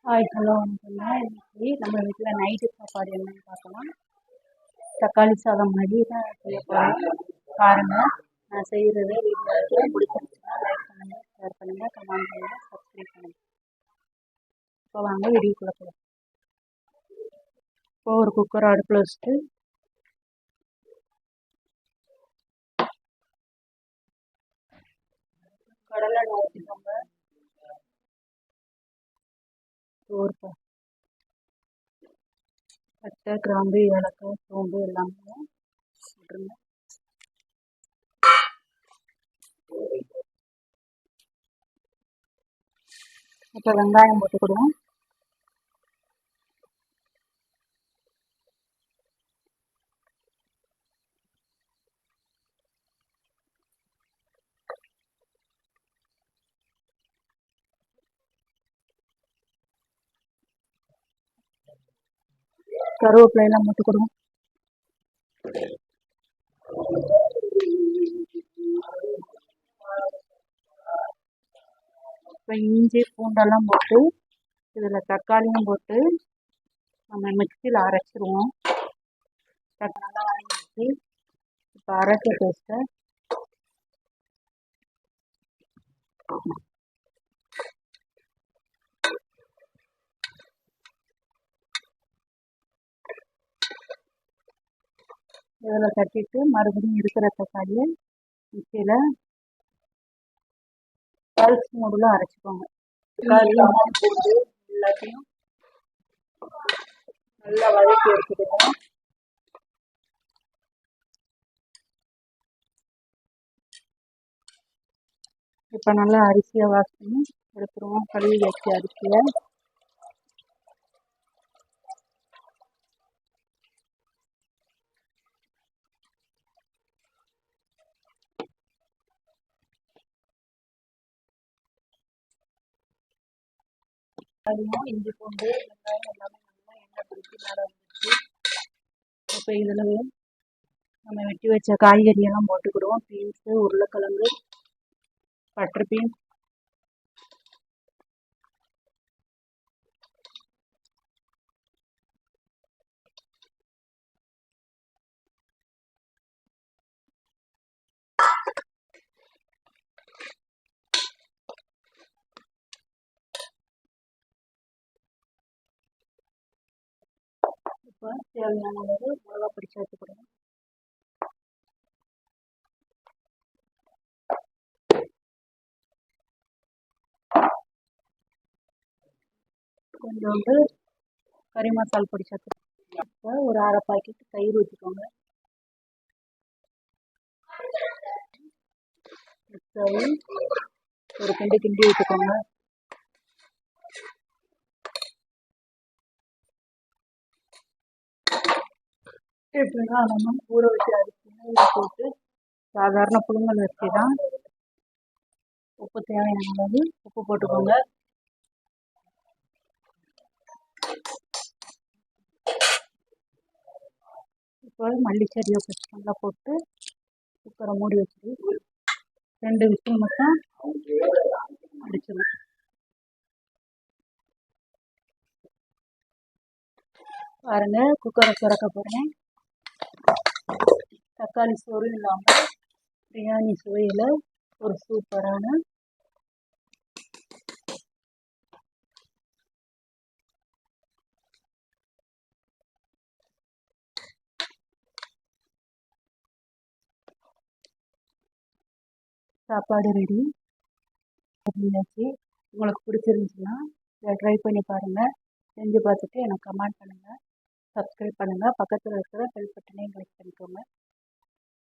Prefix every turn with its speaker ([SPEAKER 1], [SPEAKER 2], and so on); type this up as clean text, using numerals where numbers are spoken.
[SPEAKER 1] Hi hello வணக்கங்க. இன்னைக்கு நம்ம வீட்டில் நைட்டு சாப்பாடு என்னன்னு பார்க்கலாம். தக்காளி சாதம் மாதிரி தான் செய்ய போகிறோம். பாருங்கள், நான் செய்கிறது வீட்டில் பிடிச்சிருந்துச்சுன்னா லைக் பண்ணுங்கள், ஷேர் பண்ணுங்கள், கமெண்ட் பண்ணுங்கள், சப்ஸ்கிரைப் பண்ணுங்கள். இப்போ வாங்க வீடியோக்குள்ளே போகலாம். இப்போ ஒரு குக்கர் அடுப்பில் வச்சுட்டு கடலை எண்ணெய் ஊற்றிக்கோங்க. ஒரு பட்டை, கிராம்பு, ஏலக்காய், சோம்பு எல்லாமே விட்டுருங்க. இப்போ வெங்காயம் போட்டுக்கிடுவோம். கருவேப்பிலையெல்லாம் போட்டுக்கிடுவோம். இப்போ இஞ்சி பூண்டெல்லாம் போட்டு இதில் தக்காளியும் போட்டு நம்ம மிக்சியில் அரைச்சிருவோம். நல்லா அரைச்சி இப்போ அரைச்ச பேஸ்ட்டை இதில் கட்டிட்டு மறுபடியும் இருக்கிற தக்காளியை மிக்சியில் பல்ஸ் மூடில் அரைச்சிக்கோங்க. தக்காளியும் பூண்டு எல்லாத்தையும் நல்லா வதக்கி எடுத்துக்கணும். இப்போ நல்லா அரிசியை வாஷ் பண்ணி எடுத்துருவோம். கழுவி வச்ச அரிசியை இஞ்சி பூண்டு வெங்காயம் எல்லாமே நல்லா எண்ணெய் பிடிச்சி மேலே வந்துச்சு. இப்போ இதில் நம்ம வெட்டி வச்ச காய்கறியெல்லாம் போட்டுக்கிடுவோம். பீன்ஸு, உருளைக்கிழங்கு, பட்டர் பீன்ஸ், இப்போ தேவையான அளவு மிளகா பொடி சேர்த்துக்கிடுவோம். கொஞ்சோண்டு கறி மசால் பொடி சேர்த்துக்கணும். இப்போ ஒரு அரை பாக்கெட் தயிர் ஊற்றிக்கோங்க. ஒரு கிண்டி ஊற்றிக்கோங்க. எப்படின்னா நம்ம ஊற வச்சு அரிசியை போட்டு சாதாரண புழுங்கல் அரிசி தான். உப்பு தேவையான அளவு உப்பு போட்டுக்கோங்க. இப்போ மல்லிச்செடியை ஃபஸ்ட் நல்லா போட்டு குக்கரை மூடி வச்சுட்டு 2 விசில் மட்டும் அடிச்சிடும். பாருங்க, குக்கரை திறக்க போகிறேன். தக்காளி சோறு இல்லாமல் பிரியாணி சுவையில் ஒரு சூப்பரான சாப்பாடு ரெடி பண்ணியாச்சு. உங்களுக்கு பிடிச்சிருந்துச்சுன்னா இதை ட்ரை பண்ணி பாருங்கள். செஞ்சு பார்த்துட்டு எனக்கு கமெண்ட் பண்ணுங்கள், சப்ஸ்கிரைப் பண்ணுங்கள், பக்கத்தில் இருக்கிற பெல் பட்டனையும் கிளிக் பண்ணிக்கோங்க.